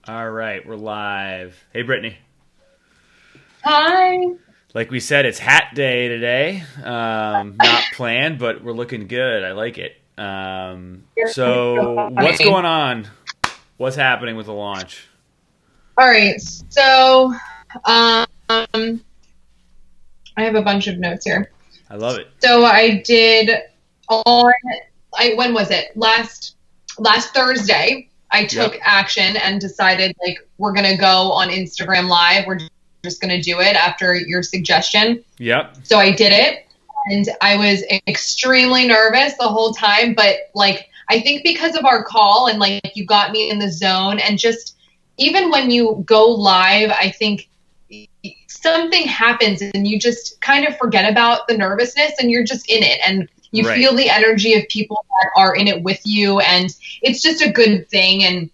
All right, we're live. Hey, Brittany. Hi. Like we said, it's hat day today. Not planned, but we're looking good. I like it. You're So, so what's funny. going on? What's happening with the launch? All right. So, I have a bunch of notes here. I love it. So I did on when was it? Last Thursday, I took Yep. action and decided like we're gonna go on Instagram Live. We're just gonna do it after your suggestion. Yep. So I did it, and I was extremely nervous the whole time. But like, I think because of our call and like you got me in the zone, and just even when you go live, I think something happens and you just kind of forget about the nervousness and you're just in it and you Right. feel the energy of people that are in it with you, and it's just a good thing, and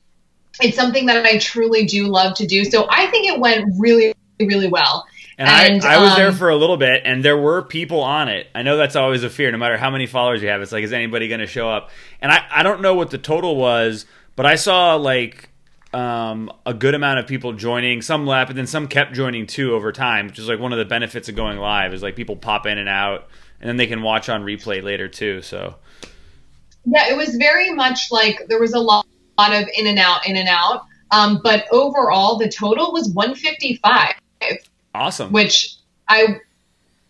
it's something that I truly do love to do. So I think it went really, really well. And I, And I was there for a little bit, and there were people on it. I know that's always a fear, no matter how many followers you have. It's like, is anybody going to show up? And I don't know what the total was, but I saw like a good amount of people joining. Some left, but then some kept joining too over time, which is like one of the benefits of going live is like people pop in and out, and then they can watch on replay later too. So yeah, it was very much like there was a lot of in and out, in and out. But overall, the total was 155, awesome. which I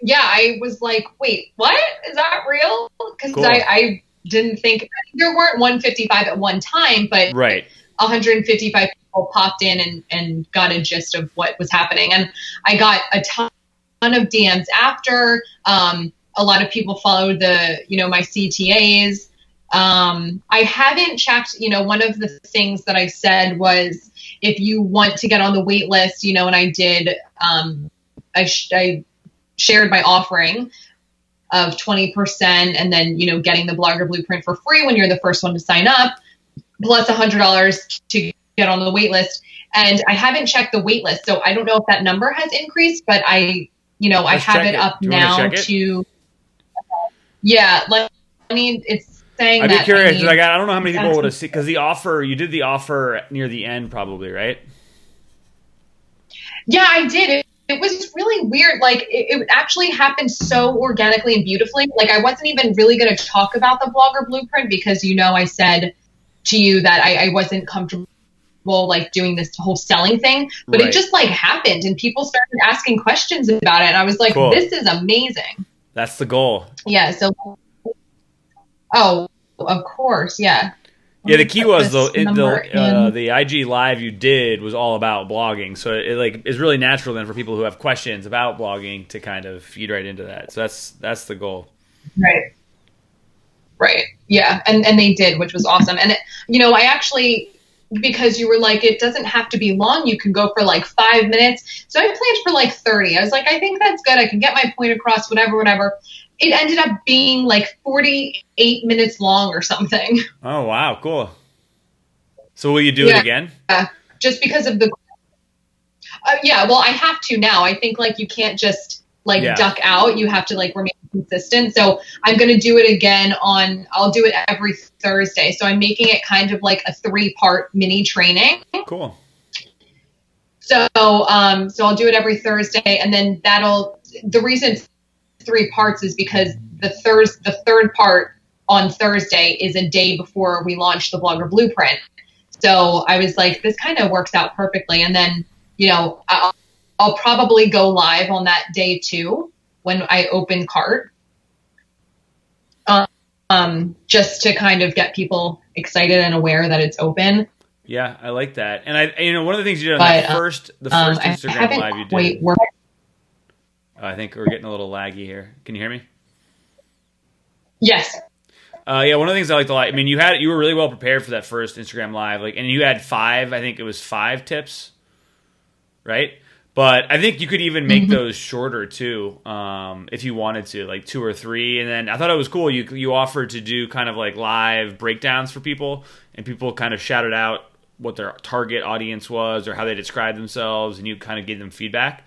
yeah, I was like, wait, what? Is that real? Because Cool. I didn't think there weren't 155 at one time, but Right. 155 people popped in and got a gist of what was happening. And I got a ton of DMs after. A lot of people followed my CTAs. I haven't checked, one of the things that I said was if you want to get on the wait list, and I did, I shared my offering of 20% and then, getting the Blogger Blueprint for free when you're the first one to sign up, plus $100 to get on the wait list. And I haven't checked the wait list, so I don't know if that number has increased, but I Let's have check it it. up Do you want to now check it? to, yeah, like, I mean, it's saying I'd be that I curious because need, I don't know how many it's people would have asking, seen because the offer you did the offer near the end probably, right? yeah, I did. It was really weird. Like, it actually happened so organically and beautifully. Like, I wasn't even really going to talk about the Blogger Blueprint because, I said to you that I wasn't comfortable like doing this whole selling thing, but it Right. just like happened and people started asking questions about it. And I was like, Cool. this is amazing. That's the goal. Yeah. So, oh, of course. Yeah. Let Yeah, the me key put was this number in. the IG live you did was all about blogging, so it like is really natural then for people who have questions about blogging to kind of feed right into that. So that's the goal. Right. Right. Yeah. And they did, which was awesome. And, I actually, because you were like, it doesn't have to be long. You can go for like 5 minutes. So I planned for like 30. I was like, I think that's good. I can get my point across, whatever, whatever. It ended up being like 48 minutes long or something. Oh wow, cool. So will you do it Yeah. again? Just because of the, yeah, well, I have to now. I think like you can't just like Yeah, duck out. You have to like remain consistent. So I'm going to do it again I'll do it every Thursday. So I'm making it kind of like a 3-part mini training. cool. So I'll do it every Thursday, and then the reason it's 3 parts is because the third part on Thursday is a day before we launch the Blogger Blueprint. So I was like, this kind of works out perfectly. And then, I'll probably go live on that day too when I open cart, just to kind of get people excited and aware that it's open. Yeah, I like that. And one of the things you did on that But first I Instagram haven't live you quite did. worked. I think we're getting a little laggy here. Can you hear me? Yes. Yeah, one of the things I liked a lot. I mean, you were really well prepared for that first Instagram live, like, and you had five. I think it was 5 tips, right? But I think you could even make Mm-hmm. those shorter too, if you wanted to, like 2 or 3. And then I thought it was cool. You offered to do kind of like live breakdowns for people, and people kind of shouted out what their target audience was or how they described themselves, and you kind of gave them feedback,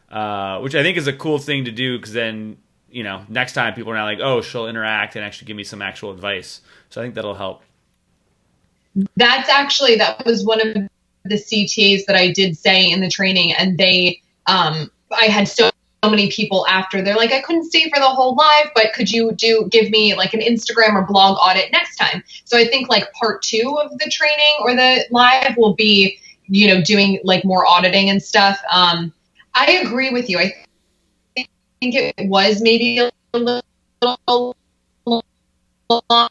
which I think is a cool thing to do because then next time people are not like, oh, she'll interact and actually give me some actual advice. So I think that'll help. That was one of the CTAs that I did say in the training, and I had so many people after, they're like, I couldn't stay for the whole live, but could you give me like an Instagram or blog audit next time? So I think like part 2 of the training or the live will be, doing like more auditing and stuff. I agree with you. I think it was maybe a little long,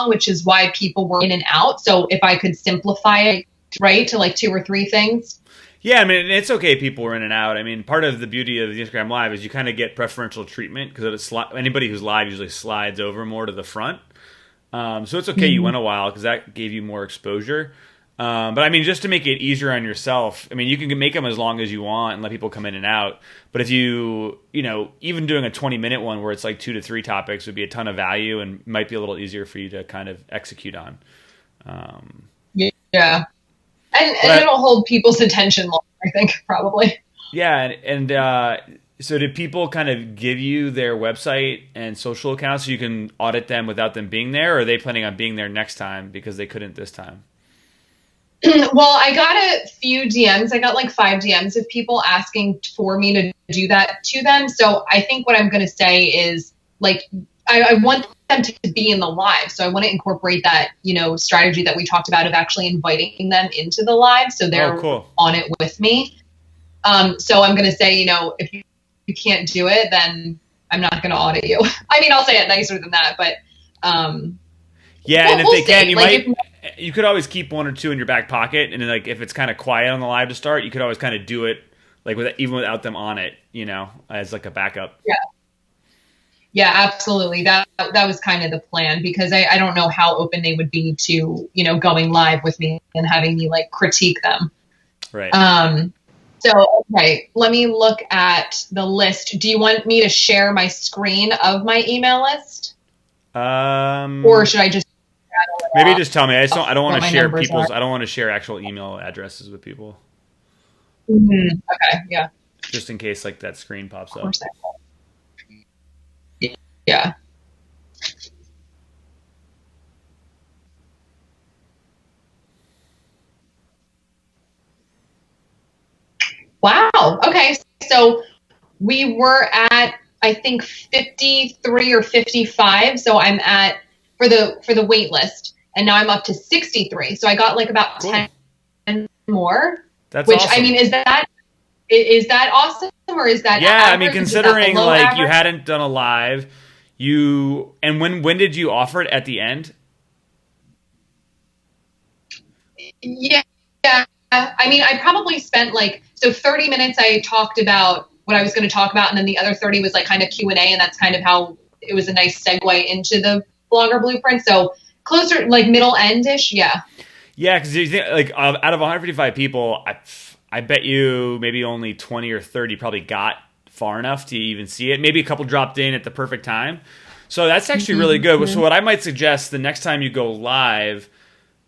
which is why people were in and out. So if I could simplify it, right, to like 2 or 3 things. Yeah, I mean, it's okay people were in and out. I mean, part of the beauty of the Instagram Live is you kind of get preferential treatment because anybody who's live usually slides over more to the front. So it's okay you went a while because that gave you more exposure. But I mean, just to make it easier on yourself, I mean, you can make them as long as you want and let people come in and out. But if even doing a 20-minute one where it's like 2 to 3 topics would be a ton of value and might be a little easier for you to kind of execute on. Yeah. And it'll hold people's attention longer, I think, probably. Yeah. And so did people kind of give you their website and social accounts so you can audit them without them being there? Or are they planning on being there next time because they couldn't this time? Well, I got a few DMs. I got like 5 DMs of people asking for me to do that to them. So I think what I'm going to say is like, I want them to be in the live. So I want to incorporate that, strategy that we talked about of actually inviting them into the live. So they're on it with me. So I'm going to say, if you can't do it, then I'm not going to audit you. I mean, I'll say it nicer than that, but, yeah. And if they can, you could always keep 1 or 2 in your back pocket. And then like, if it's kind of quiet on the live to start, you could always kind of do it like even without them on it, as like a backup. Yeah. Yeah, absolutely. That was kind of the plan because I don't know how open they would be to, going live with me and having me like critique them. Right. So, okay, let me look at the list. Do you want me to share my screen of my email list? Or should I just maybe just tell me. I don't want to share people's. I don't want to share actual email addresses with people. Mm-hmm. Okay. Yeah. Just in case, like that screen pops up. Yeah. Wow. Okay. So we were at, I think 53 or 55. So I'm at for the wait list, and now I'm up to 63. So I got like about 10 more. That's which awesome. I mean, is that awesome or is that yeah? average? I mean, considering like average? You hadn't done a live, and when did you offer it at the end? Yeah. I mean, I probably spent 30 minutes. I talked about what I was going to talk about, and then the other 30 was like kind of Q&A, and that's kind of how it was a nice segue into the Blogger Blueprint. So closer, like middle end-ish, yeah. Yeah, because you think like out of 155 people, I bet you maybe only 20 or 30 probably got far enough to even see it. Maybe a couple dropped in at the perfect time. So that's actually really good. Mm-hmm. So what I might suggest the next time you go live,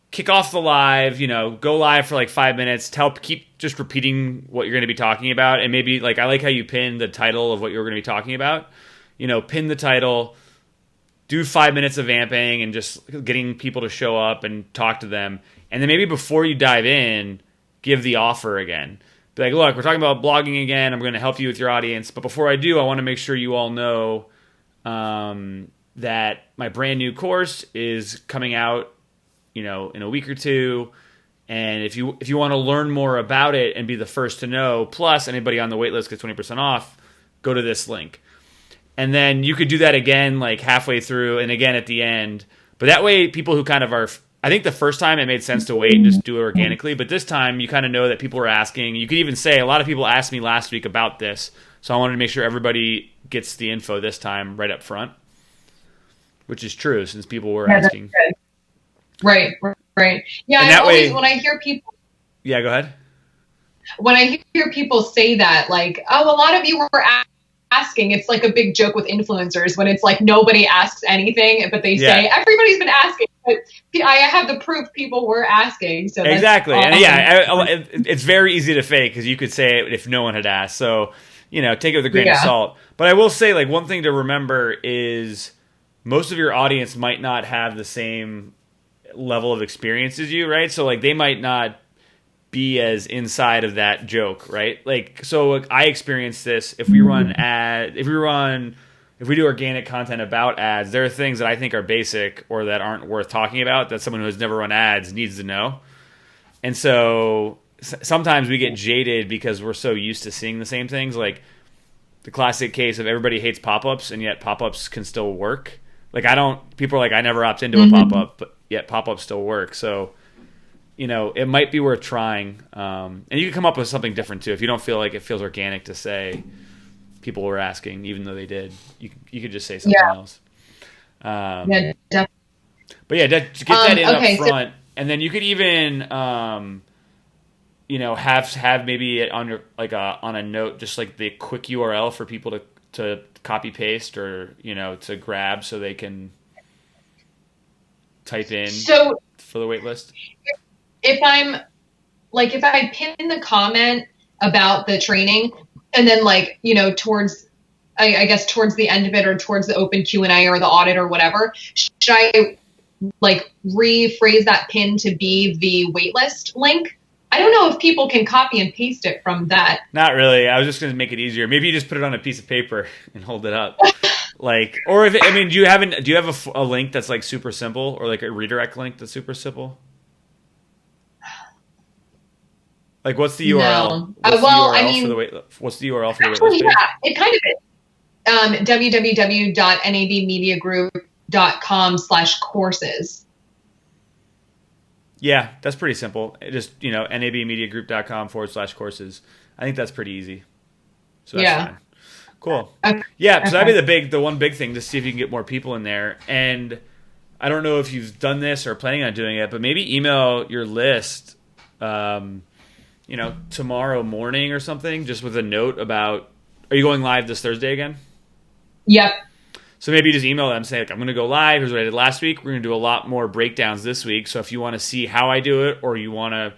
kick off the live, go live for like 5 minutes, keep just repeating what you're going to be talking about. And maybe I like how you pin the title of what you're going to be talking about, pin the title, do 5 minutes of vamping and just getting people to show up and talk to them. And then maybe before you dive in, give the offer again. Be like, look, we're talking about blogging again. I'm going to help you with your audience. But before I do, I want to make sure you all know that my brand new course is coming out, in a week or 2. And if you want to learn more about it and be the first to know, plus anybody on the wait list gets 20% off, go to this link. And then you could do that again, like halfway through and again at the end. But that way, people who kind of are, I think the first time it made sense to wait and just do it organically. But this time you kind of know that people are asking. You could even say, a lot of people asked me last week about this. So I wanted to make sure everybody gets the info this time right up front, which is true since people were asking. Right. Yeah, and that way, when I hear people... Yeah, go ahead. When I hear people say that, like, oh, a lot of you were asking, it's like a big joke with influencers when it's like nobody asks anything, but they say, everybody's been asking. But I have the proof people were asking. So exactly. Awesome. And it's very easy to fake because you could say it if no one had asked. So, take it with a grain of salt. But I will say, like, one thing to remember is most of your audience might not have the same level of experience as you, right? So like they might not be as inside of that joke, right? Like, so like, I experienced this. If we do organic content about ads, there are things that I think are basic or that aren't worth talking about that someone who has never run ads needs to know. And so sometimes we get jaded because we're so used to seeing the same things. Like the classic case of everybody hates pop-ups and yet pop-ups can still work. Like people are like, I never opt into a pop-up, but yet pop-ups still work. So, it might be worth trying. And you can come up with something different too. If you don't feel like it feels organic to say people were asking, even though they did, you could just say something else. Yeah, definitely. But yeah, get that in up front. And then you could even, have maybe it on your, like on a note, just like the quick URL for people to copy paste or, to grab so they can type in for the wait list. If I pin the comment about the training and then towards, I guess towards the end of it or towards the open Q&A or the audit or whatever, should I rephrase that pin to be the waitlist link? I don't know if people can copy and paste it from that. Not really. I was just going to make it easier. Maybe you just put it on a piece of paper and hold it up. Or do you have a link that's like super simple or like a redirect link that's super simple? Like, what's the URL? No. What's the URL for the actually, waitlist page? Yeah, it kind of is. www.nabmediagroup.com/courses. Yeah, that's pretty simple. Just, nabmediagroup.com/courses. I think that's pretty easy. So that's fine. Cool. Okay. Yeah, so that'd be the one big thing to see if you can get more people in there. And I don't know if you've done this or planning on doing it, but maybe email your list tomorrow morning or something, just with a note about, are you going live this Thursday again? Yep. So maybe just email them, say, I'm going to go live. Here's what I did last week. We're going to do a lot more breakdowns this week. So if you want to see how I do it, or you want to,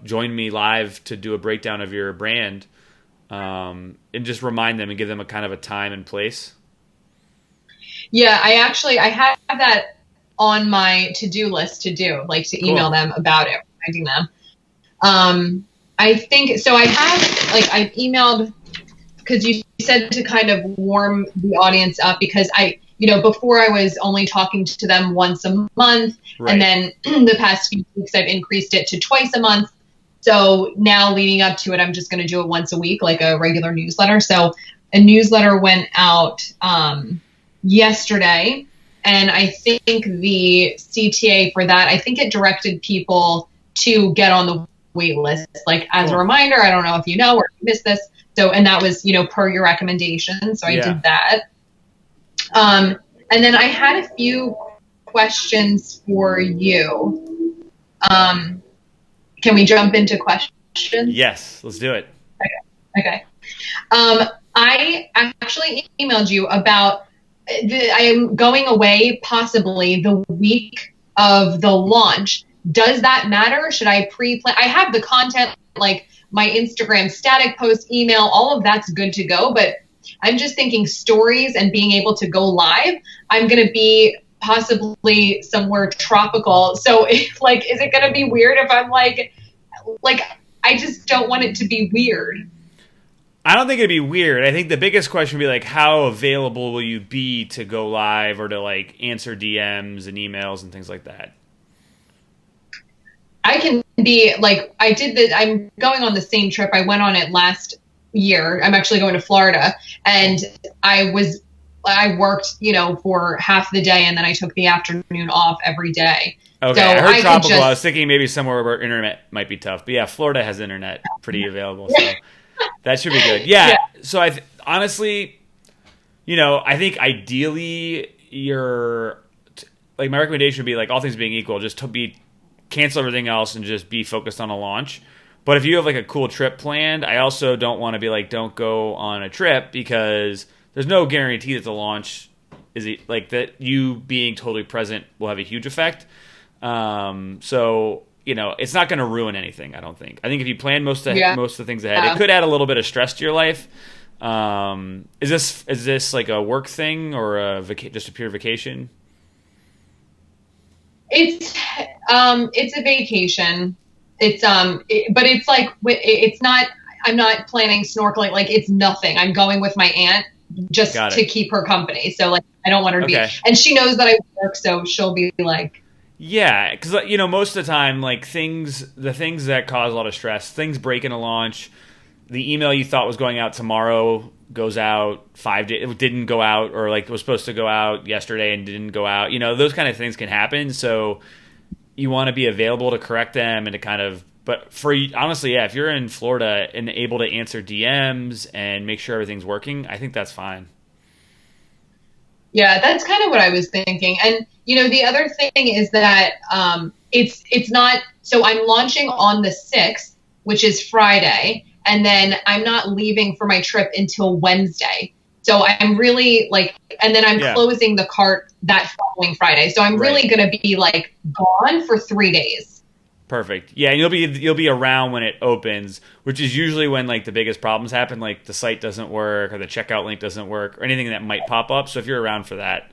join me live to do a breakdown of your brand, and just remind them and give them a kind of a time and place. Yeah, I have that on my to-do list to do, to email them about it, reminding them. I think so. I've emailed, because you said to kind of warm the audience up, because before I was only talking to them once a month, right. And then the past few weeks I've increased it to twice a month. So now leading up to it, I'm just going to do it once a week, like a regular newsletter. So a newsletter went out yesterday, and I think the CTA for that, I think it directed people to get on the wait list, as a reminder. I don't know if you know or if you missed this. So, and that was, per your recommendation. So I did that. And then I had a few questions for you. Can we jump into questions? Yes, let's do it. Okay. I actually emailed you about, I am going away possibly the week of the launch. Does that matter? Should I pre-plan? I have the content, like my Instagram static post, email, all of that's good to go. But I'm just thinking stories and being able to go live. I'm going to be possibly somewhere tropical. So is it going to be weird if I'm I just don't want it to be weird. I don't think it'd be weird. I think the biggest question would be how available will you be to go live or to answer DMs and emails and things like that? I can be I'm going on the same trip. I went on it last year. I'm actually going to Florida, and I worked, for half the day, and then I took the afternoon off every day. Okay, so I heard tropical. I was thinking maybe somewhere where internet might be tough, but yeah, Florida has internet pretty available, so that should be good. Yeah. So honestly, I think ideally my recommendation would be all things being equal, just to cancel everything else and just be focused on a launch. But if you have a cool trip planned, I also don't want to be don't go on a trip, because there's no guarantee that the launch is that you being totally present will have a huge effect. So it's not going to ruin anything, I don't think. I think if you plan most of the things ahead, it could add a little bit of stress to your life. Is this a work thing or just a pure vacation? It's a vacation. But it's like it's not. I'm not planning snorkeling. Like it's nothing. I'm going with my aunt just to keep her company. So like I don't want her to be. And she knows that I work, so she'll be like. Yeah, because most of the time, like the things that cause a lot of stress, things break in a launch. The email you thought was going out tomorrow goes out 5 days. It didn't go out, or like it was supposed to go out yesterday and didn't go out. Those kind of things can happen. So you want to be available to correct them and to kind of. But honestly, yeah, if you're in Florida and able to answer DMs and make sure everything's working, I think that's fine. Yeah, that's kind of what I was thinking. And, the other thing is that it's not – so I'm launching on the 6th, which is Friday, and then I'm not leaving for my trip until Wednesday. So I'm really like – and then I'm closing the cart that following Friday. So I'm really going to be like gone for 3 days. Perfect. Yeah, and you'll be around when it opens, which is usually when like the biggest problems happen, like the site doesn't work or the checkout link doesn't work or anything that might pop up. So if you're around for that,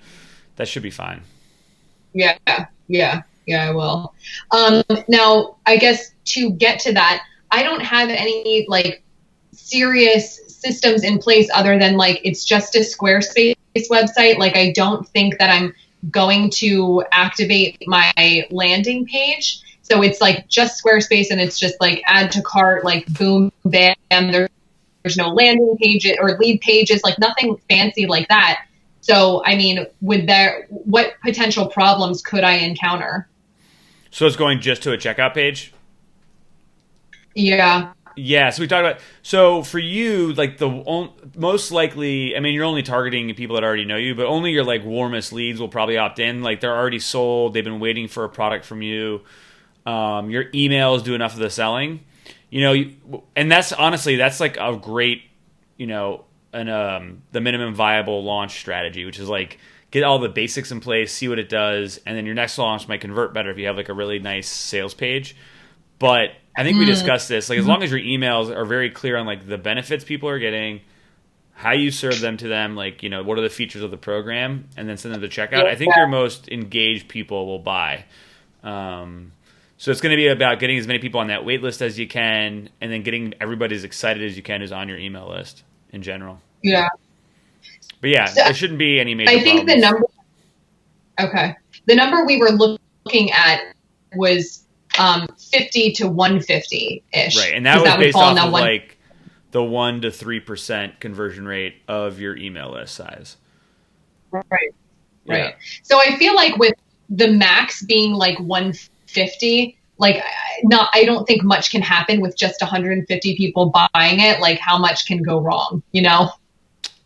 that should be fine. Yeah, I will. Now, I guess to get to that, I don't have any like serious systems in place other than like it's just a Squarespace website. Like I don't think that I'm going to activate my landing page. So it's like just Squarespace and it's just like add to cart, like boom, bam. There's no landing pages or lead pages, like nothing fancy like that. So, I mean, what potential problems could I encounter? So it's going just to a checkout page? Yeah. Yeah, so we talked about, so for you, like most likely, I mean, you're only targeting people that already know you, but only your like warmest leads will probably opt in. Like they're already sold, they've been waiting for a product from you. Your emails do enough of the selling, and that's honestly, that's like a great, the minimum viable launch strategy, which is like get all the basics in place, see what it does, and then your next launch might convert better if you have like a really nice sales page. But I think we discussed this, like as long as your emails are very clear on like the benefits people are getting, how you serve them to them, like, what are the features of the program, and then send them to checkout, I think your most engaged people will buy. So it's going to be about getting as many people on that wait list as you can, and then getting everybody as excited as you can who's on your email list in general. Yeah. But yeah, there shouldn't be any major problems. The number we were looking at was 50 to 150-ish. Right, and that was based off of like the 1 to 3% conversion rate of your email list size. Right. Yeah. So I feel like with the max being like 150, like I don't think much can happen with just 150 people buying it. Like how much can go wrong,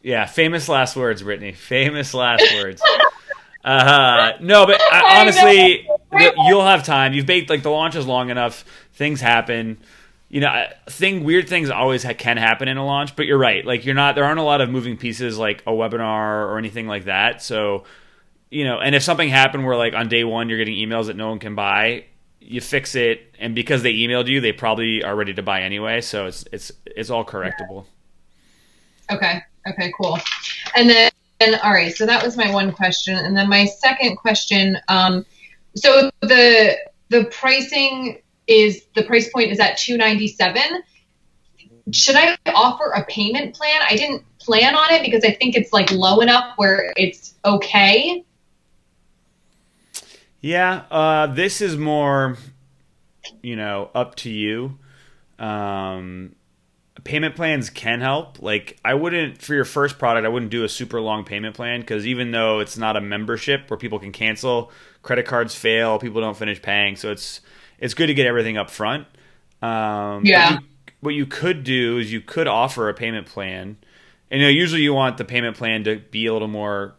Yeah, famous last words, Brittany. Famous last words. No, but honestly, you'll have time. You've baked like the launch is long enough. Things happen. Weird things always can happen in a launch. But you're right. Like there aren't a lot of moving pieces like a webinar or anything like that. So. And if something happened where like on day one you're getting emails that no one can buy, you fix it, and because they emailed you, they probably are ready to buy anyway. So it's all correctable. Okay, cool. And then all right, so that was my one question, and then my second question. So the price point is at $297. Should I offer a payment plan? I didn't plan on it because I think it's like low enough where it's okay. Yeah, this is more, up to you. Payment plans can help. Like for your first product, I wouldn't do a super long payment plan because even though it's not a membership where people can cancel, credit cards fail, people don't finish paying. So it's good to get everything up front. What you could do is you could offer a payment plan. And usually you want the payment plan to be a little more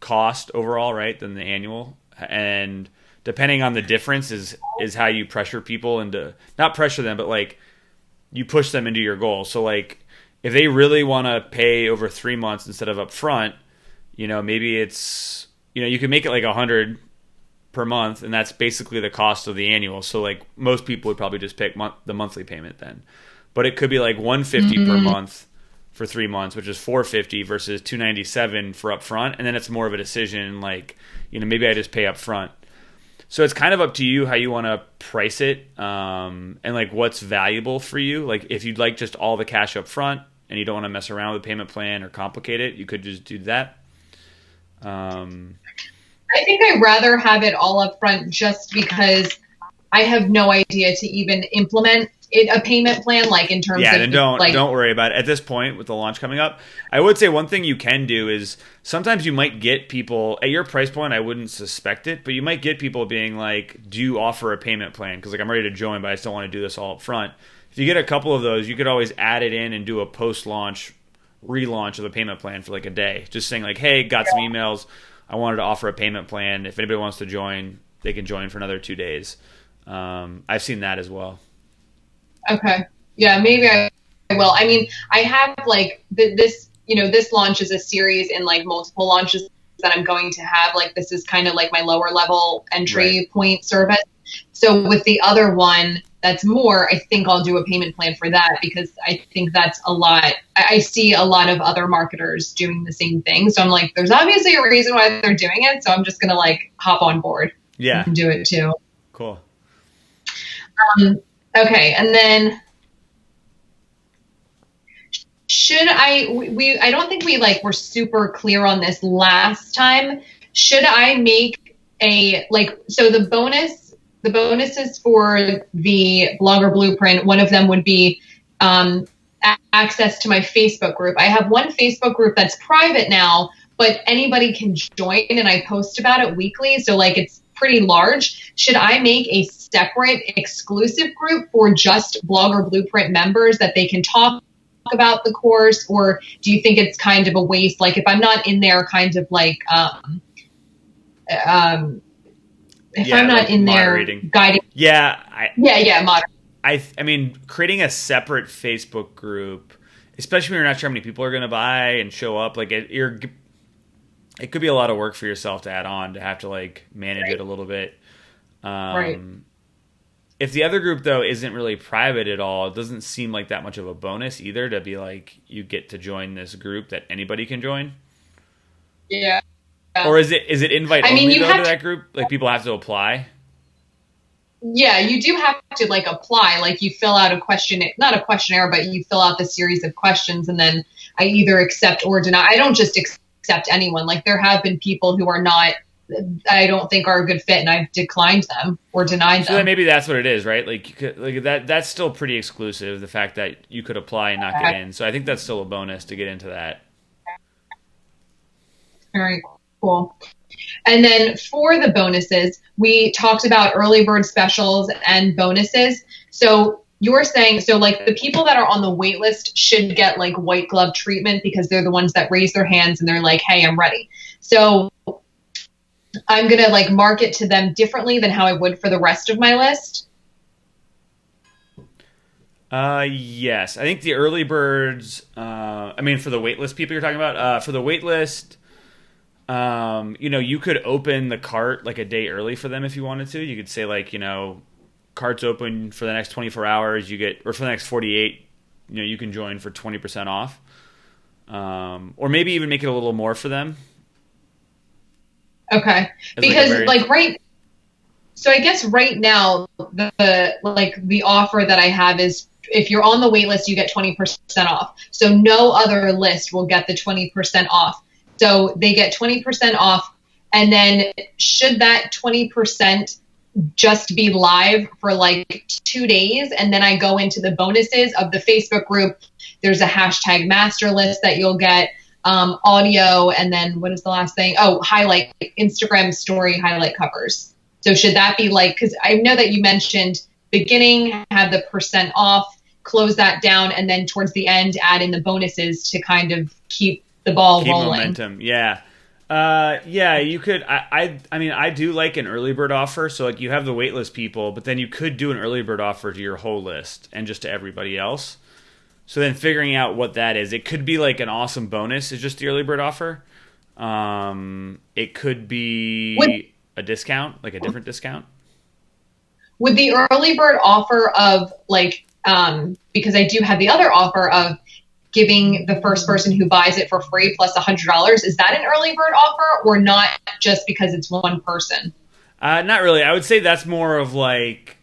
cost overall, right, than the annual. And depending on the difference is how you pressure people into, not pressure them, but like you push them into your goal. So like if they really want to pay over 3 months instead of upfront, maybe it's, you can make it like $100 per month, and that's basically the cost of the annual. So like most people would probably just pick the monthly payment then. But it could be like $150 per month for 3 months, which is $450 versus $297 for upfront, and then it's more of a decision like, maybe I just pay upfront. So it's kind of up to you how you want to price it, and like what's valuable for you. Like if you'd like just all the cash up front and you don't want to mess around with the payment plan or complicate it, you could just do that. I think I'd rather have it all up front just because I have no idea to even implement a payment plan, like in terms of then don't worry about it at this point with the launch coming up. I would say one thing you can do is sometimes you might get people at your price point. I wouldn't suspect it, but you might get people being like, "Do you offer a payment plan?" Because like I'm ready to join, but I still want to do this all up front. If you get a couple of those, you could always add it in and do a post-launch relaunch of the payment plan for like a day. Just saying like, "Hey, got some emails. I wanted to offer a payment plan. If anybody wants to join, they can join for another 2 days." I've seen that as well. Okay. Yeah, maybe I will. I mean, I have like this launch is a series in like multiple launches that I'm going to have. Like this is kind of like my lower level entry point service. So with the other one that's more, I think I'll do a payment plan for that because I think that's a lot. I see a lot of other marketers doing the same thing. So I'm like, there's obviously a reason why they're doing it. So I'm just going to like hop on board and do it too. Cool. Okay, and then I don't think we like were super clear on this last time. Should I make so the bonuses for the Blogger Blueprint, one of them would be access to my Facebook group. I have one Facebook group that's private now, but anybody can join and I post about it weekly. So like it's pretty large. Should I make a separate exclusive group for just Blogger Blueprint members that they can talk about the course? Or do you think it's kind of a waste? Like if I'm not in there kind of like, if I'm not in there guiding. Moderating. I mean, creating a separate Facebook group, especially when you're not sure how many people are going to buy and show up, like it could be a lot of work for yourself to add on, to have to like manage it a little bit. If the other group though isn't really private at all, it doesn't seem like that much of a bonus either to be like, you get to join this group that anybody can join. Yeah. Or is it invite only to that group? Like people have to apply? Yeah, you do have to like apply. Like you fill out not a questionnaire, but you fill out the series of questions and then I either accept or deny. I don't just accept anyone. Like there have been people who are not, I don't think are a good fit and I've declined them or denied them. So then maybe that's what it is, right? Like, that's still pretty exclusive, the fact that you could apply and not get in. So I think that's still a bonus to get into that. Very cool. And then for the bonuses, we talked about early bird specials and bonuses. So you're saying, so like the people that are on the wait list should get like white glove treatment because they're the ones that raise their hands and they're like, hey, I'm ready. So I'm going to like market to them differently than how I would for the rest of my list. Yes. I think the early birds, for the waitlist people you're talking about, for the waitlist, you could open the cart like a day early for them if you wanted to. You could say like, cart's open for the next 24 hours, or for the next 48, you can join for 20% off. Or maybe even make it a little more for them. Okay. Because so I guess right now the offer that I have is if you're on the wait list, you get 20% off. So no other list will get the 20% off. So they get 20% off. And then should that 20% just be live for like 2 days? And then I go into the bonuses of the Facebook group. There's a hashtag master list that you'll get, audio. And then what is the last thing? Oh, highlight Instagram story highlight covers. So should that be like, because I know that you mentioned beginning, have the % off, close that down, and then towards the end, add in the bonuses to kind of keep the ball rolling. Momentum. Yeah. You could, I do like an early bird offer. So like you have the waitlist people, but then you could do an early bird offer to your whole list and just to everybody else. So then figuring out what that is, it could be like an awesome bonus is just the early bird offer. It could be a discount, like a different discount. Would the early bird offer of like, because I do have the other offer of giving the first person who buys it for free plus $100, is that an early bird offer or not just because it's one person? Not really. I would say that's more of like,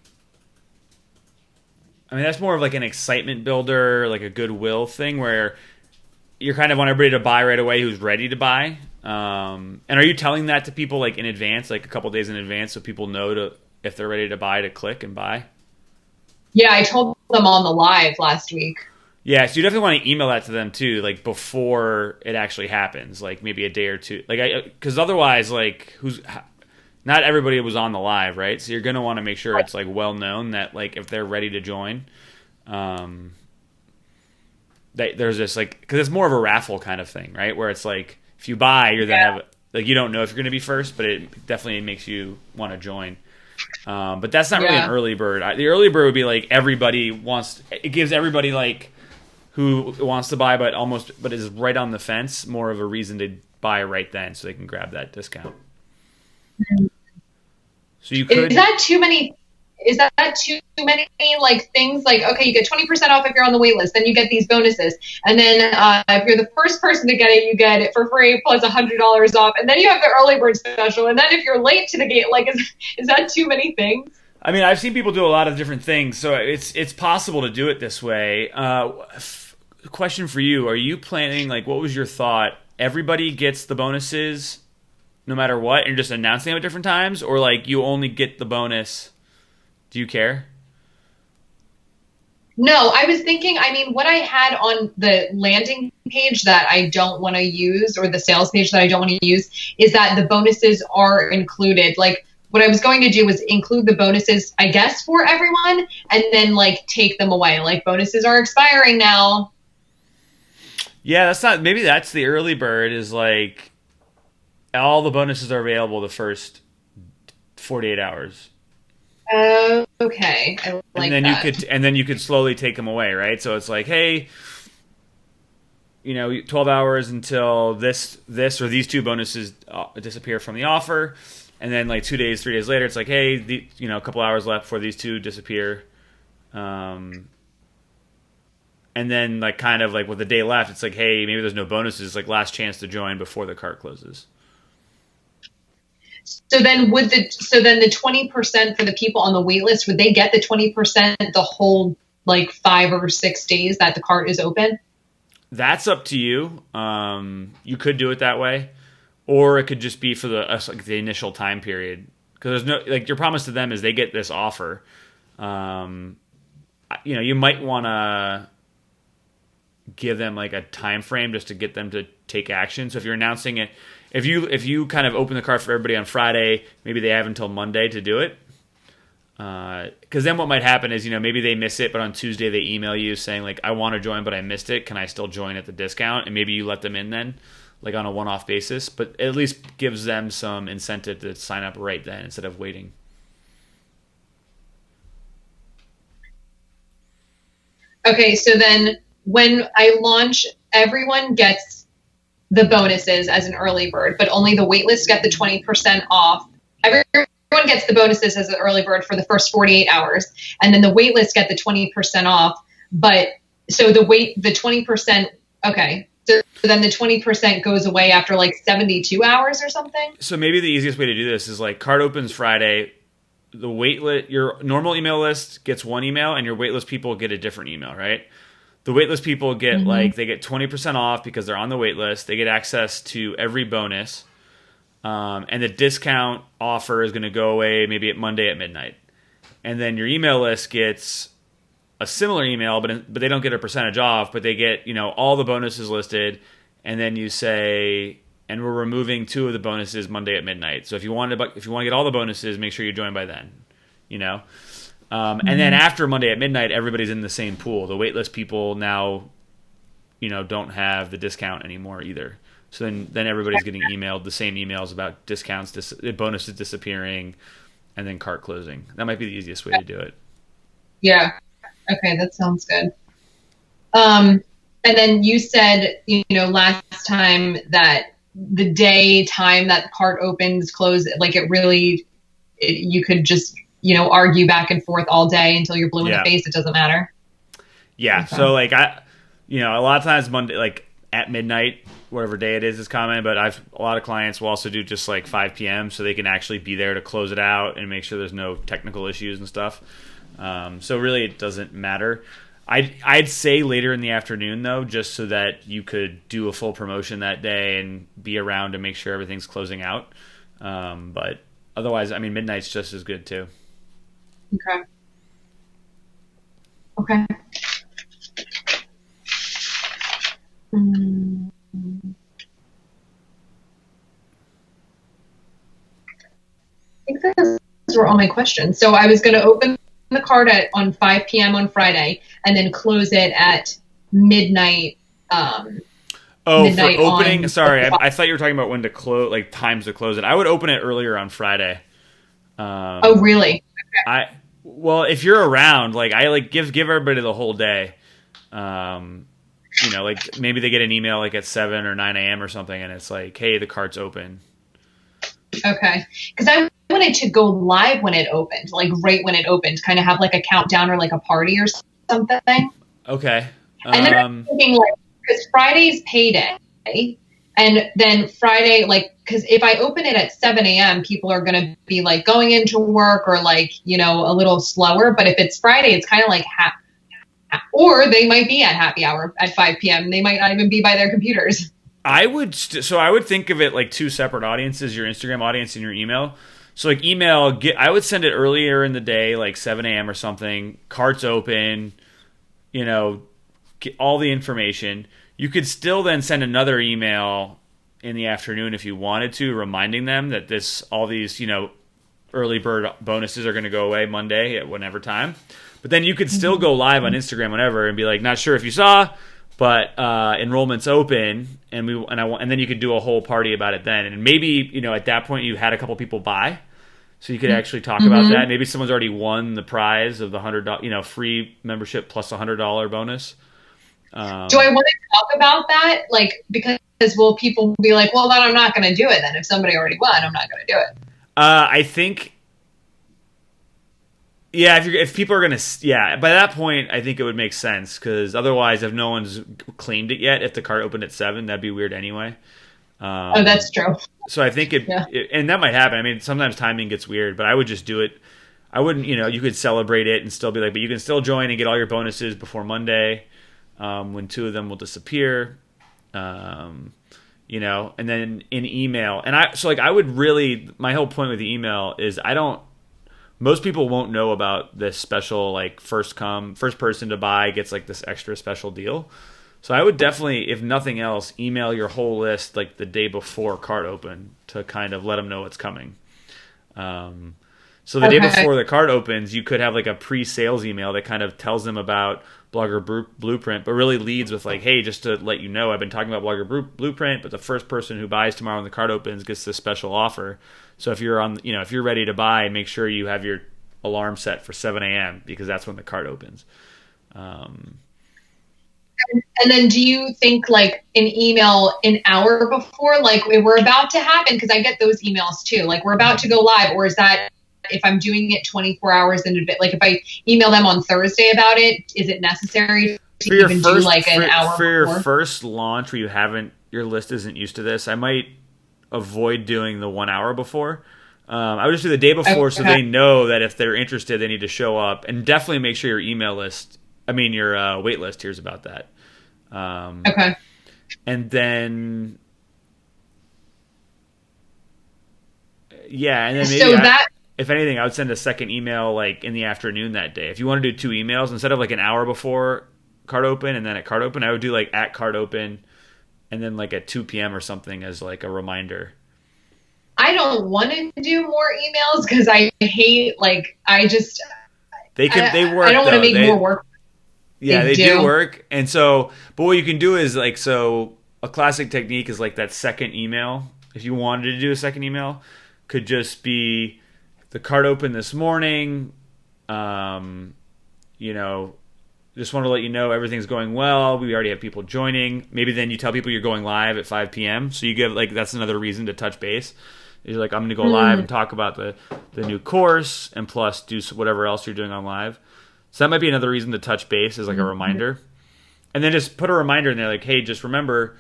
that's more of like an excitement builder, like a goodwill thing where you kind of want everybody to buy right away who's ready to buy. And are you telling that to people like in advance, like a couple days in advance, so people know to if they're ready to buy to click and buy? Yeah, I told them on the live last week. Yeah, so you definitely want to email that to them too, like before it actually happens, like maybe a day or two, like because otherwise, like not everybody was on the live, right? So you're gonna want to make sure it's like well known that like if they're ready to join, there's this like because it's more of a raffle kind of thing, right? Where it's like if you buy, you're gonna have like you don't know if you're gonna be first, but it definitely makes you want to join. But that's not really an early bird. The early bird would be like it gives everybody like who wants to buy but is right on the fence more of a reason to buy right then so they can grab that discount. So you could. Is that too many like things like, okay, you get 20% off if you're on the wait list, then you get these bonuses. And then if you're the first person to get it, you get it for free plus $100 off. And then you have the early bird special. And then if you're late to the gate, like, is that too many things? I mean, I've seen people do a lot of different things, so it's possible to do it this way. Question for you: are you planning, like, what was your thought? Everybody gets the bonuses no matter what, and you're just announcing them at different times, or like you only get the bonus? Do you care? No, I was thinking, I mean, what I had on the landing page that I don't want to use, or the sales page that I don't want to use, is that the bonuses are included. Like, what I was going to do was include the bonuses, I guess, for everyone, and then, like, take them away. Like, bonuses are expiring now. Yeah, maybe that's the early bird, is like, all the bonuses are available the first 48 hours. Okay. I like that. And then you could slowly take them away, right? So it's like, hey, 12 hours until this or these two bonuses disappear from the offer, and then like 2 days, 3 days later, it's like, hey, a couple hours left before these two disappear, and then like kind of like with the day left, it's like, hey, maybe there's no bonuses, like last chance to join before the cart closes. So then the 20% for the people on the wait list, would they get the 20% the whole like 5 or 6 days that the cart is open? That's up to you. You could do it that way, or it could just be for the initial time period, because there's no, like, your promise to them is they get this offer. You might want to give them like a time frame just to get them to take action. So if you're announcing it, if you kind of open the cart for everybody on Friday, maybe they have until Monday to do it. Because then what might happen is, maybe they miss it, but on Tuesday they email you saying like, I want to join, but I missed it. Can I still join at the discount? And maybe you let them in then, like on a one-off basis, but at least gives them some incentive to sign up right then instead of waiting. Okay, so then when I launch, everyone gets the bonuses as an early bird, but only the waitlist get the 20% off. Everyone gets the bonuses as an early bird for the first 48 hours, and then the waitlist get the 20% off. But so the 20%, okay. So then the 20% goes away after like 72 hours or something. So maybe the easiest way to do this is like cart opens Friday. The waitlist, your normal email list gets one email, and your waitlist people get a different email, right? The waitlist people get they get 20% off because they're on the waitlist. They get access to every bonus, and the discount offer is going to go away maybe at Monday at midnight. And then your email list gets a similar email, but they don't get a percentage off, but they get all the bonuses listed. And then you say, and we're removing 2 of the bonuses Monday at midnight. So if you want to get all the bonuses, make sure you join by then. And then after Monday at midnight, everybody's in the same pool. The waitlist people now, don't have the discount anymore either. So then everybody's getting emailed the same emails about discounts, bonuses disappearing, and then cart closing. That might be the easiest way to do it. Yeah. Okay, that sounds good. And then you said, last time that the time that the cart opens, close, like you could just argue back and forth all day until you're blue in the face. It doesn't matter. Yeah. Okay. So like a lot of times Monday, like at midnight, whatever day it is common, but a lot of clients will also do just like 5 p.m. so they can actually be there to close it out and make sure there's no technical issues and stuff. So really it doesn't matter. I'd say later in the afternoon though, just so that you could do a full promotion that day and be around to make sure everything's closing out. But otherwise, I mean, midnight's just as good too. Okay. Okay. I think those were all my questions. So I was going to open the card on 5 p.m. on Friday and then close it at midnight. Midnight for opening? Sorry, I thought you were talking about when to close, like times to close it. I would open it earlier on Friday. Oh, really? Okay. Well, if you're around, like I like give everybody the whole day. You know, like maybe they get an email like at 7 or 9 a.m. or something, and it's like, hey, the cart's open. Okay. Because I wanted to go live when it opened, like right when it opened, kind of have like a countdown or like a party or something. Okay. And then I'm thinking like, because Friday's payday, and then Friday, like, because if I open it at 7 a.m., people are going to be like going into work or like, you know, a little slower. But if it's Friday, it's kind of like or they might be at happy hour at 5 p.m. They might not even be by their computers. I would think of it like two separate audiences: your Instagram audience and your email. So like email, I would send it earlier in the day, like 7 a.m. or something. Cart's open, you know, get all the information. You could still then send another email in the afternoon if you wanted to, reminding them that all these, you know, early bird bonuses are going to go away Monday at whatever time. But then you could still go live on Instagram whenever and be like, not sure if you saw, but enrollment's open, and then you could do a whole party about it then. And maybe, you know, at that point you had a couple people buy, so you could actually talk about that. Maybe someone's already won the prize of the $100, you know, free membership plus $100 bonus. Do I want to talk about that? Like, because will people be like, well, then I'm not going to do it then. If somebody already won, I'm not going to do it. I think, yeah, if people are going to, yeah, by that point, I think it would make sense, because otherwise, if no one's claimed it yet, if the card opened at 7, that'd be weird anyway. Oh, that's true. So I think and that might happen. I mean, sometimes timing gets weird, but I would just do it. I wouldn't, you know, you could celebrate it and still be like, but you can still join and get all your bonuses before Monday. When 2 of them will disappear, you know, and then in email. And I would really, my whole point with the email is most people won't know about this special, like first person to buy gets like this extra special deal. So I would definitely, if nothing else, email your whole list like the day before cart open to kind of let them know what's coming. So the day before the cart opens, you could have like a pre-sales email that kind of tells them about Blogger Blueprint, but really leads with like, hey, just to let you know, I've been talking about Blogger Blueprint, but the first person who buys tomorrow when the cart opens gets this special offer. So if you're ready to buy, make sure you have your alarm set for 7 a.m. because that's when the cart opens. And then do you think like an email an hour before, like we're about to happen? Because I get those emails too, like we're about to go live, or is that if I'm doing it 24 hours in advance? Like if I email them on Thursday about it, is it necessary to even do like an hour for your first launch where your list isn't used to this? I might avoid doing the 1 hour before. I would just do the day before, so they know that if they're interested, they need to show up, and definitely make sure your wait list hears about that. And then, yeah, and then maybe if anything, I would send a second email like in the afternoon that day. If you want to do 2 emails instead of like an hour before cart open and then at cart open, I would do like at cart open and then like at 2 p.m. or something as like a reminder. I don't want to do more emails because I hate, like, they work. I don't want to make more work. Yeah, they do work. And so, but what you can do is like, so a classic technique is like that second email. If you wanted to do a second email, could just be the cart open this morning. You know, just want to let you know everything's going well. We already have people joining. Maybe then you tell people you're going live at 5 p.m. So you give like, that's another reason to touch base. You're like, I'm going to go live and talk about the new course and plus do whatever else you're doing on live. So that might be another reason to touch base as like a reminder. And then just put a reminder in there like, hey, just remember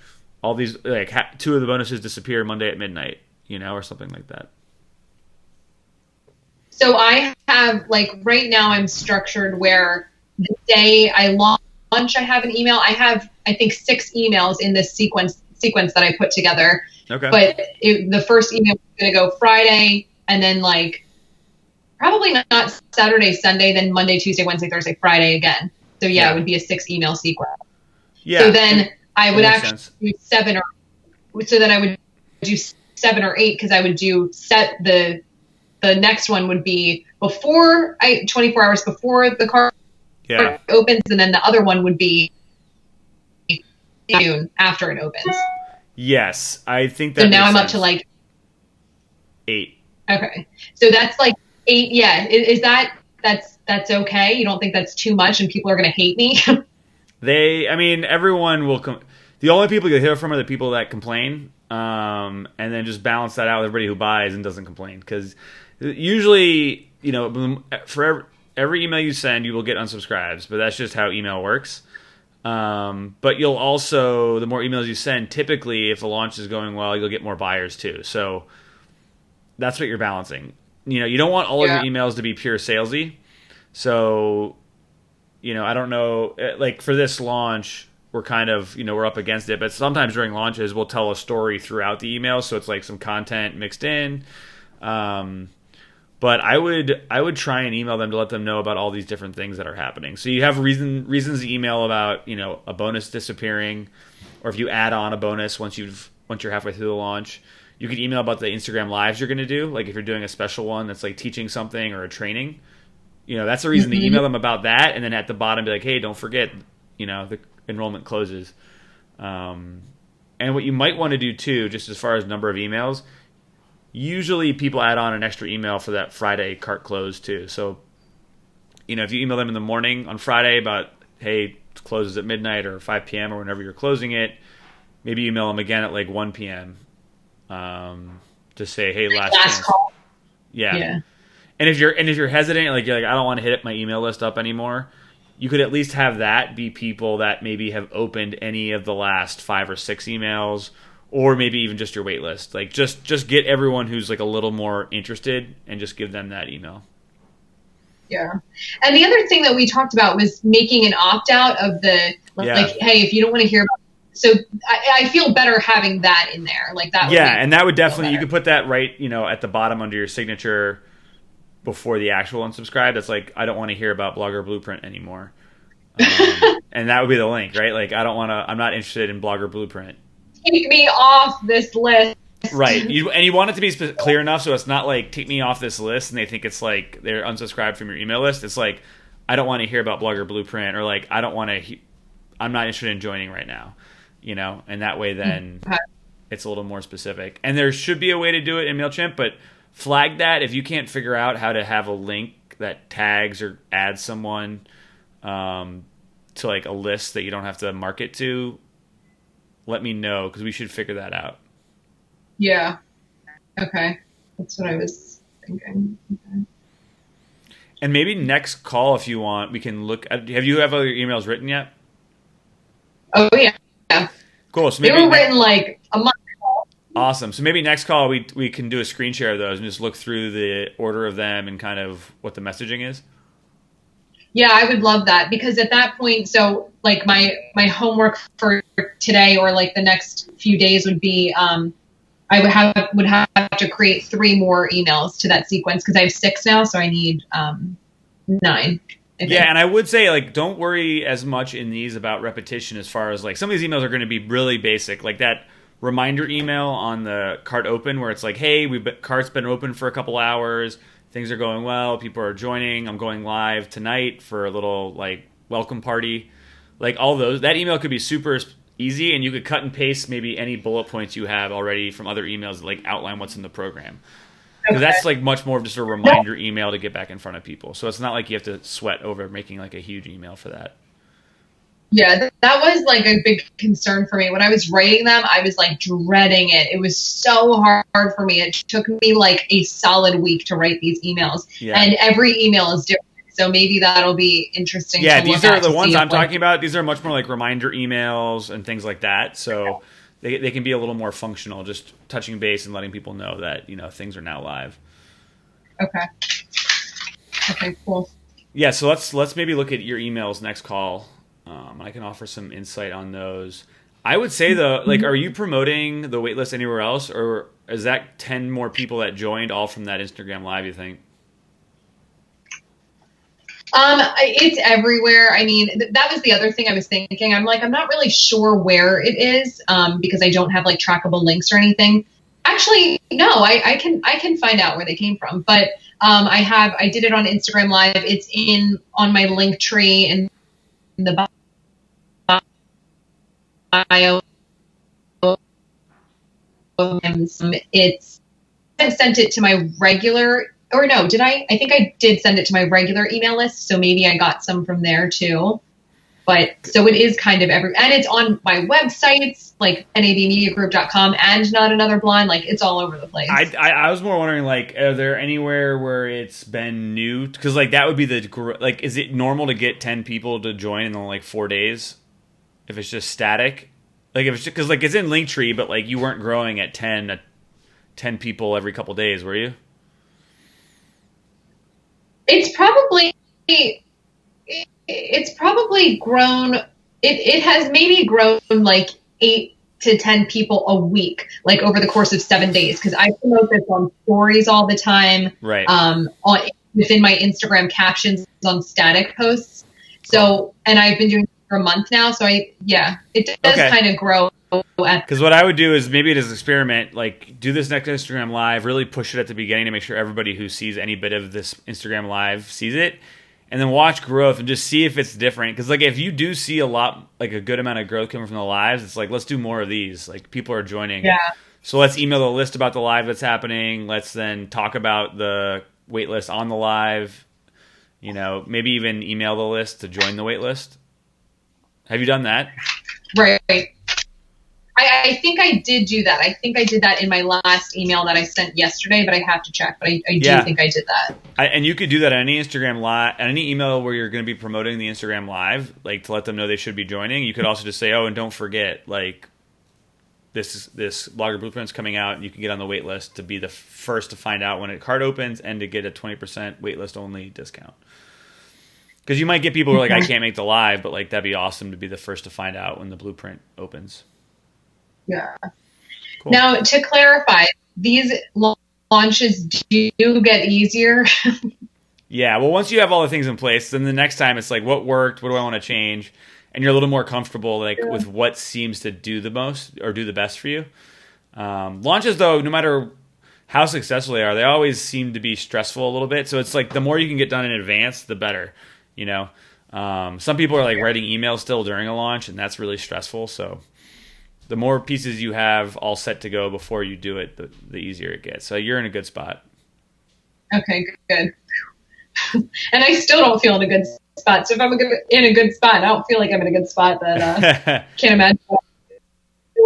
all these like two of the bonuses disappear Monday at midnight, or something like that. So I have, like, right now I'm structured where the day I launch, I have an email. I have, I think, 6 emails in this sequence that I put together. Okay. But the first email is going to go Friday, and then, like, probably not Saturday, Sunday, then Monday, Tuesday, Wednesday, Thursday, Friday again. So yeah, it would be a 6 email sequence. Yeah. So then I would actually do 7 or 8, because I would do the next one would be 24 hours before the card opens, and then the other one would be noon after it opens. Yes, I think that. So now I'm sense. up to like 8. Okay, so that's like 8. Yeah, is that's okay? You don't think that's too much, and people are going to hate me? Everyone will come. The only people you'll hear from are the people that complain, and then just balance that out with everybody who buys and doesn't complain, because usually, for every email you send, you will get unsubscribes, but that's just how email works. But you'll also, the more emails you send, typically, if the launch is going well, you'll get more buyers too. So that's what you're balancing. You don't want all of your emails to be pure salesy. So, I don't know, like for this launch, we're kind of, we're up against it, but sometimes during launches, we'll tell a story throughout the email. So it's like some content mixed in. But I would try and email them to let them know about all these different things that are happening. So you have reasons to email about, a bonus disappearing, or if you add on a bonus once you're halfway through the launch. You could email about the Instagram lives you're going to do, like if you're doing a special one that's like teaching something or a training. That's a reason to email them about that, and then at the bottom be like, hey, don't forget, the enrollment closes. And what you might want to do too, just as far as number of emails, usually people add on an extra email for that Friday cart close too. So, if you email them in the morning on Friday about, hey, it closes at midnight or 5 p.m. or whenever you're closing it, maybe you email them again at like 1 p.m. To say, hey, last call. Yeah. And if you're hesitant, like you're like, I don't want to hit my email list up anymore, you could at least have that be people that maybe have opened any of the last 5 or 6 emails, or maybe even just your wait list. Like just get everyone who's like a little more interested and just give them that email. Yeah. And the other thing that we talked about was making an opt out of the like, hey, if you don't want to hear about. So I feel better having that in there, like that. And that would definitely, you could put that right, at the bottom under your signature before the actual unsubscribe. That's like, I don't want to hear about Blogger Blueprint anymore. And that would be the link, right? Like, I'm not interested in Blogger Blueprint. Take me off this list. Right. You want it to be clear enough so it's not like, take me off this list and they think it's like they're unsubscribed from your email list. It's like, I don't want to hear about Blogger Blueprint, or like, I'm not interested in joining right now. And that way then it's a little more specific. And there should be a way to do it in MailChimp, but flag that if you can't figure out how to have a link that tags or adds someone to like a list that you don't have to market to, let me know, because we should figure that out. Yeah. Okay. That's what I was thinking. Okay. And maybe next call, if you want, we can look at, have you all your emails written yet? Oh, yeah. Cool. So maybe they were written like a month ago. Awesome. So maybe next call we can do a screen share of those and just look through the order of them and kind of what the messaging is. Yeah, I would love that, because at that point, so like my homework for today or like the next few days would be I would have to create 3 more emails to that sequence, because I have 6 now, so I need 9. Yeah, and I would say, like, don't worry as much in these about repetition, as far as, like, some of these emails are going to be really basic. Like that reminder email on the cart open where it's like, hey, cart's been open for a couple hours. Things are going well. People are joining. I'm going live tonight for a little, like, welcome party. Like, all those. That email could be super easy, and you could cut and paste maybe any bullet points you have already from other emails that, like, outline what's in the program. Because that's like much more of just a reminder email to get back in front of people. So it's not like you have to sweat over making like a huge email for that. Yeah, that was like a big concern for me. When I was writing them, I was like dreading it. It was so hard for me. It took me like a solid week to write these emails. Yeah. And every email is different. So maybe that'll be interesting. Yeah, these are the ones I'm talking about. These are much more like reminder emails and things like that. So they can be a little more functional, just touching base and letting people know that, things are now live. Okay. Okay, cool. Yeah, so let's maybe look at your emails next call. I can offer some insight on those. I would say though, like, are you promoting the waitlist anywhere else, or is that 10 more people that joined all from that Instagram live, you think? It's everywhere. I mean, that was the other thing I was thinking. I'm not really sure where it is, because I don't have like trackable links or anything. Actually, no, I can find out where they came from, but I did it on Instagram Live. It's on my link tree in the bio. I sent it to my regular, or no, did I? I think I did send it to my regular email list, so maybe I got some from there too. But so it is kind of and it's on my websites, like nabmediagroup.com and Not Another Blonde. Like, it's all over the place. I was more wondering, like, are there anywhere where it's been new? Because, like, that would be like, is it normal to get 10 people to join in like 4 days if it's just static? Like, if it's because, like, it's in Linktree, but like you weren't growing at 10 people every couple days, were you? It's probably grown. It has maybe grown like 8 to 10 people a week, like over the course of 7 days. Because I promote this on stories all the time, right? Within my Instagram captions on static posts. So, and I've been doing it for a month now. So it does kind of grow. Because what I would do is maybe it is an experiment, like do this next Instagram Live, really push it at the beginning to make sure everybody who sees any bit of this Instagram Live sees it. And then watch growth and just see if it's different. Because, like, if you do see a lot, like a good amount of growth coming from the lives, it's like, let's do more of these. Like, people are joining. Yeah. So let's email the list about the live that's happening. Let's then talk about the wait list on the live. Maybe even email the list to join the wait list. Have you done that? Right. I think I did do that. I think I did that in my last email that I sent yesterday, but I have to check. But I do think I did that. And you could do that on any Instagram Live, any email where you're going to be promoting the Instagram Live, like to let them know they should be joining. You could also just say, oh, and don't forget, like, this Blogger Blueprint's coming out, and you can get on the wait list to be the first to find out when a card opens and to get a 20% wait list only discount. Because you might get people who are like, I can't make the live, but like that'd be awesome to be the first to find out when the Blueprint opens. Yeah. Cool. Now, to clarify, these launches do get easier. Yeah. Well, once you have all the things in place, then the next time it's like, what worked? What do I want to change? And you're a little more comfortable, like, with what seems to do the most or do the best for you. Launches, though, no matter how successful they are, they always seem to be stressful a little bit. So it's like the more you can get done in advance, the better. Some people are like writing emails still during a launch, and that's really stressful. So the more pieces you have all set to go before you do it, the easier it gets. So you're in a good spot. Okay, good. And I still don't feel in a good spot. So if I'm in a good spot, I don't feel like I'm in a good spot. That can't imagine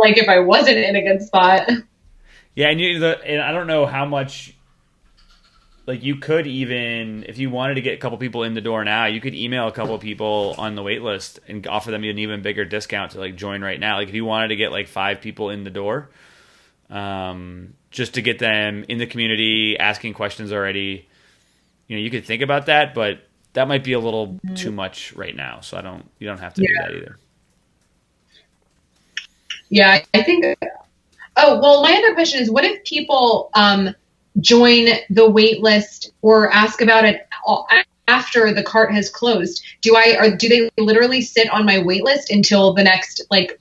like if I wasn't in a good spot. Yeah, and I don't know how much. Like, you could even, if you wanted to get a couple people in the door now, you could email a couple people on the wait list and offer them an even bigger discount to like join right now. Like, if you wanted to get like 5 people in the door, just to get them in the community, asking questions already, you could think about that, but that might be a little too much right now. So you don't have to do that either. Yeah, I think. Oh, well, my other question is, what if people join the wait list or ask about it after the cart has closed? Do they literally sit on my wait list until the next, like,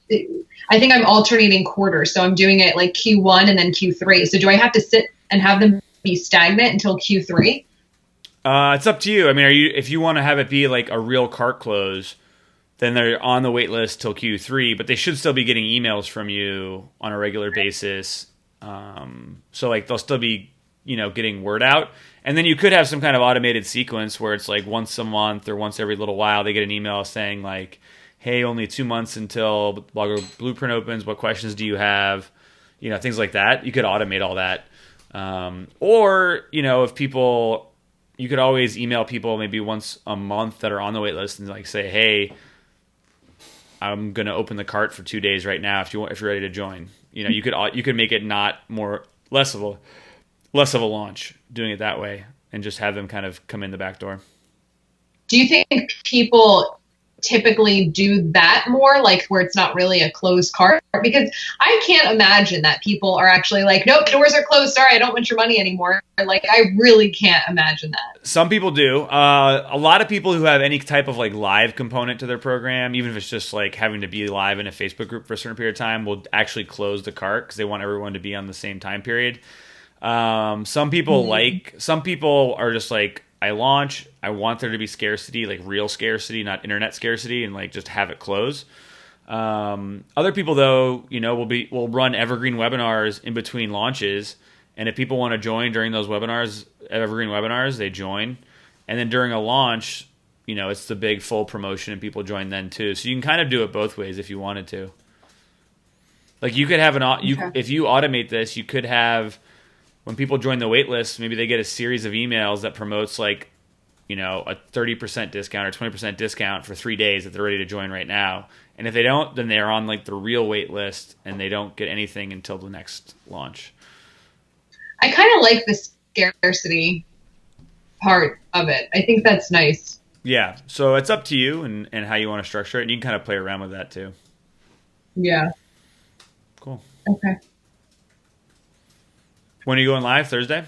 I think I'm alternating quarters, so I'm doing it like Q1 and then Q3. So do I have to sit and have them be stagnant until Q3? It's up to you. I mean, if you want to have it be like a real cart close, then they're on the wait list till Q3, but they should still be getting emails from you on a regular basis. So like they'll still be getting word out. And then you could have some kind of automated sequence where it's like once a month or once every little while they get an email saying like, hey, only 2 months until Blogger Blueprint opens. What questions do you have? Things like that. You could automate all that. Or, if people, you could always email people maybe once a month that are on the wait list and like say, hey, I'm going to open the cart for 2 days right now if you're ready to join. You could make it less of a launch doing it that way and just have them kind of come in the back door. Do you think people typically do that more, like where it's not really a closed cart? Because I can't imagine that people are actually like, nope, doors are closed, sorry, I don't want your money anymore. Like, I really can't imagine that. Some people do. A lot of people who have any type of like live component to their program, even if it's just like having to be live in a Facebook group for a certain period of time, will actually close the cart because they want everyone to be on the same time period. Some people are just like, I launch, I want there to be scarcity, like real scarcity, not internet scarcity, and like just have it close. Other people though, will run evergreen webinars in between launches, and if people want to join during those evergreen webinars, they join. And then during a launch, it's the big full promotion and people join then too. So you can kind of do it both ways if you wanted to. Like you could have if you automate this, you could have, when people join the wait list, maybe they get a series of emails that promotes like, a 30% discount or 20% discount for 3 days that they're ready to join right now. And if they don't, then they're on like the real wait list and they don't get anything until the next launch. I kind of like the scarcity part of it. I think that's nice. Yeah. So it's up to you and how you want to structure it. And you can kind of play around with that too. Yeah. Cool. Okay. When are you going live? Thursday?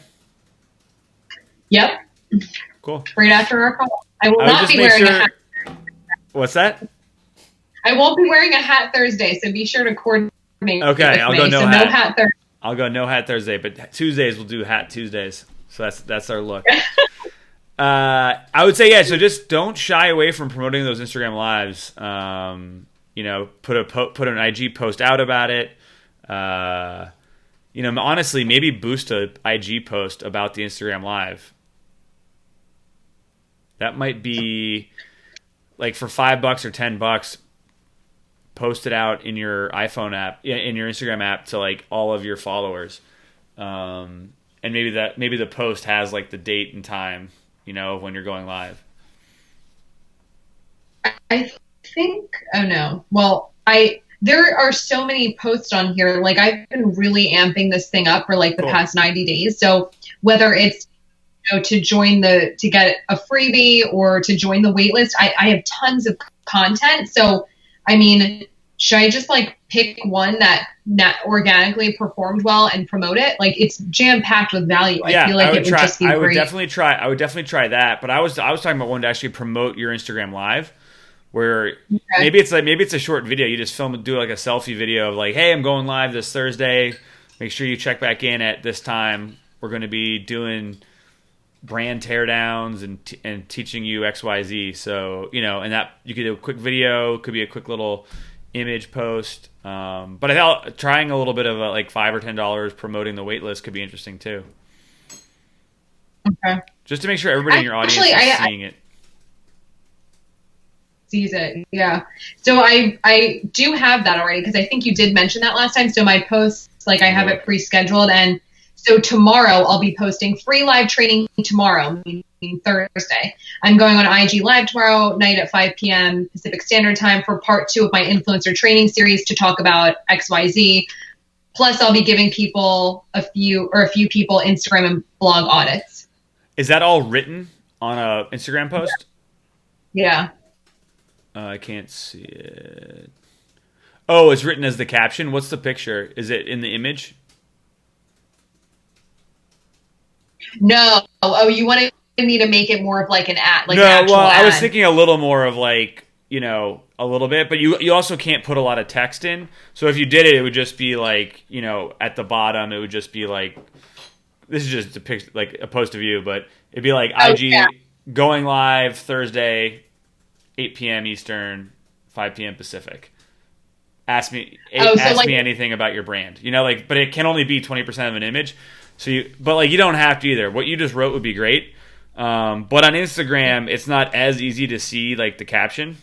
Yep. Cool. Right after our call. I will not be wearing a hat. What's that? I won't be wearing a hat Thursday, so be sure to coordinate. Okay, I'll go no hat. No hat Thursday. I'll go no hat Thursday, but Tuesdays we'll do hat Tuesdays. So that's our look. I would say, yeah, so just don't shy away from promoting those Instagram lives. Put an IG post out about it. Honestly, maybe boost a IG post about the Instagram live. That might be like for $5 or $10, post it out in your iPhone app, in your Instagram app to like all of your followers. And maybe the post has like the date and time, of when you're going live. I think, there are so many posts on here. Like I've been really amping this thing up for like the past 90 days. So whether it's, to get a freebie or to join the waitlist, I have tons of content. So, should I just like pick one that organically performed well and promote it? Like it's jam packed with value. Yeah, I feel like it would just be great. I would definitely try that. But I was talking about one to actually promote your Instagram live. Where maybe it's a short video. You just do like a selfie video of like, hey, I'm going live this Thursday. Make sure you check back in at this time. We're going to be doing brand teardowns and teaching you XYZ. So, and that you could do a quick video, could be a quick little image post. But I thought trying a little bit of like $5 or $10 promoting the waitlist could be interesting too. Okay. Just to make sure everybody in your audience is seeing it. Sees it. Yeah. So I do have that already because I think you did mention that last time. So my posts, like I have it pre-scheduled, and so tomorrow I'll be posting free live training tomorrow, meaning Thursday. I'm going on IG Live tomorrow night at 5 p.m. Pacific Standard Time for part 2 of my influencer training series to talk about XYZ. Plus I'll be giving people a few people Instagram and blog audits. Is that all written on a Instagram post? Yeah. I can't see it. Oh, it's written as the caption. What's the picture? Is it in the image? No. Oh, you wanted me to make it more of like an ad, like no, an actual ad. I was thinking a little more of like, a little bit, but you also can't put a lot of text in. So if you did it, it would just be like, at the bottom, it would just be like, this is just a picture, like a post of you, but it'd be like IG going live Thursday, 8 p.m. Eastern, 5 p.m. Pacific. Ask me anything about your brand. But it can only be 20% of an image. So you don't have to either. What you just wrote would be great. But on Instagram, it's not as easy to see like the caption.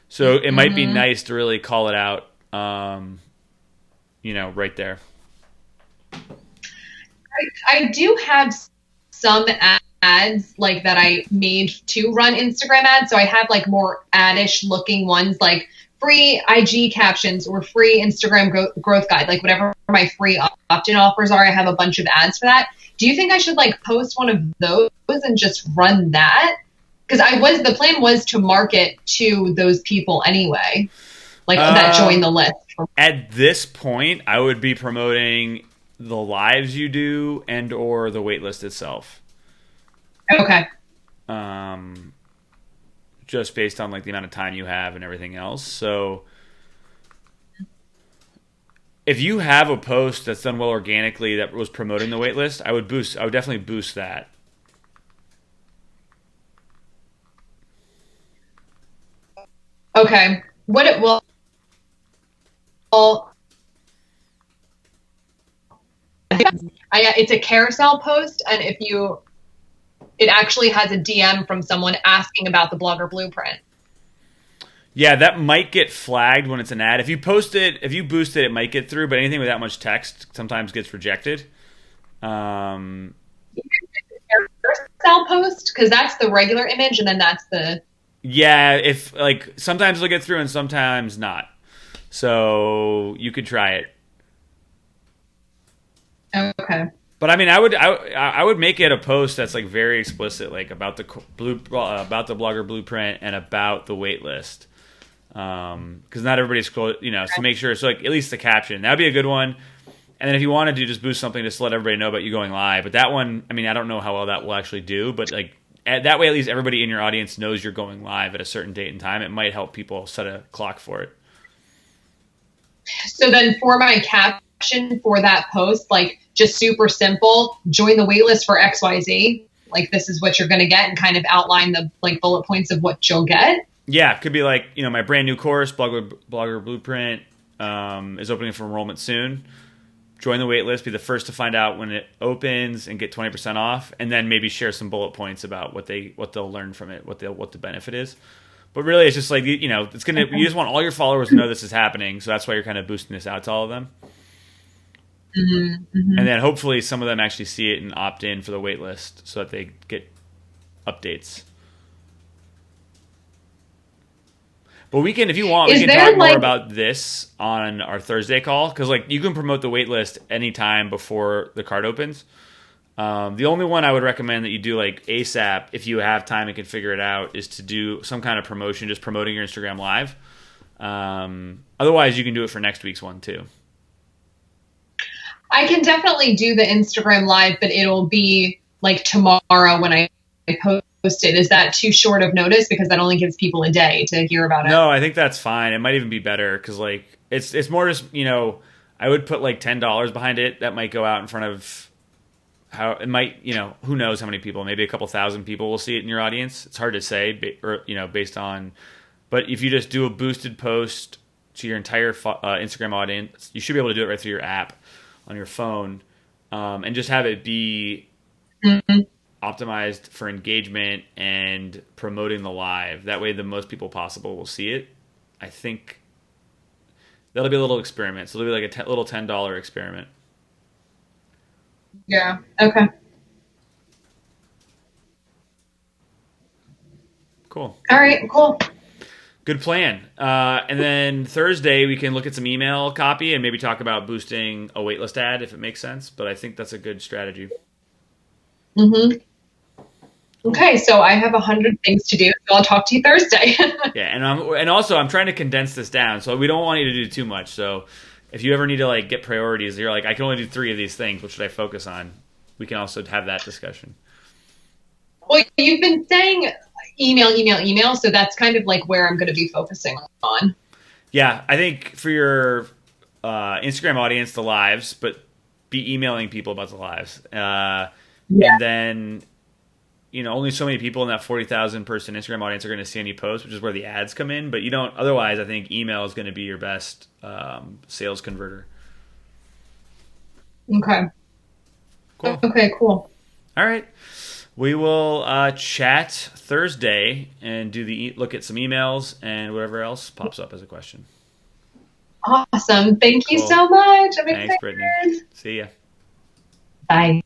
So it might be nice to really call it out, right there. I do have some ads like that I made to run Instagram ads. So I have like more ad-ish looking ones, like free IG captions or free Instagram growth guide, like whatever my free opt-in offers are. I have a bunch of ads for that. Do you think I should like post one of those and just run that? Because the plan was to market to those people anyway, like that join the list. At this point, I would be promoting the lives you do and or the waitlist itself. Okay. Just based on like the amount of time you have and everything else. So if you have a post that's done well organically that was promoting the waitlist, I would definitely boost that. Okay. What it will it's a carousel post, and it actually has a DM from someone asking about the Blogger Blueprint. Yeah, that might get flagged when it's an ad. If you boost it might get through, but anything with that much text sometimes gets rejected. Carousel post, because that's the regular image, and then that's the... Yeah, if like sometimes it'll get through and sometimes not. So you could try it. Okay. But I mean, I would make it a post that's like very explicit, like about the Blogger Blueprint and about the waitlist, because not everybody's so make sure so like at least the caption that would be a good one. And then if you wanted to just boost something just to let everybody know about you going live, but that one, I mean, I don't know how well that will actually do, but like that way at least everybody in your audience knows you're going live at a certain date and time. It might help people set a clock for it. So then for my caption for that post, like just super simple, join the waitlist for XYZ. Like this is what you're going to get, and kind of outline the like bullet points of what you'll get. Yeah, it could be like, my brand new course, Blogger Blueprint, is opening for enrollment soon. Join the waitlist, be the first to find out when it opens and get 20% off, and then maybe share some bullet points about what they'll learn from it, what the benefit is. But really, it's just like, it's gonna. You just want all your followers to know this is happening, so that's why you're kind of boosting this out to all of them. Mm-hmm, mm-hmm. And then hopefully some of them actually see it and opt in for the wait list so that they get updates. But if you want, we can talk more about this on our Thursday call, because like you can promote the wait list anytime before the card opens. The only one I would recommend that you do like ASAP, if you have time and can figure it out, is to do some kind of promotion, just promoting your Instagram live. Otherwise, you can do it for next week's one too. I can definitely do the Instagram live, but it'll be like tomorrow when I post it. Is that too short of notice? Because that only gives people a day to hear about it. No, I think that's fine. It might even be better because like it's more just, I would put like $10 behind it. That might go out in front of it might, who knows how many people, maybe a couple thousand people will see it in your audience. It's hard to say, based on, but if you just do a boosted post to your entire Instagram audience, you should be able to do it right through your app on your phone, and just have it be optimized for engagement and promoting the live. That way the most people possible will see it. I think that'll be a little experiment. So it'll be like a little $10 experiment. Yeah. Okay. Cool. All right. Cool. Good plan. And then Thursday we can look at some email copy and maybe talk about boosting a waitlist ad if it makes sense. But I think that's a good strategy. Mm-hmm. Okay, so I have 100 things to do, so I'll talk to you Thursday. Yeah, and also I'm trying to condense this down, so we don't want you to do too much. So if you ever need to like get priorities, you're like, I can only do 3 of these things. What should I focus on? We can also have that discussion. Well, you've been saying email, so that's kind of like where I'm going to be focusing on. Yeah, I think for your Instagram audience, the lives, but be emailing people about the lives. And then, only so many people in that 40,000 person Instagram audience are going to see any posts, which is where the ads come in. But otherwise, I think email is going to be your best sales converter. Okay. Cool. Okay, cool. All right. We will chat Thursday and look at some emails and whatever else pops up as a question. Awesome. Thank you so much. I'm Thanks, excited. Brittany. See ya. Bye.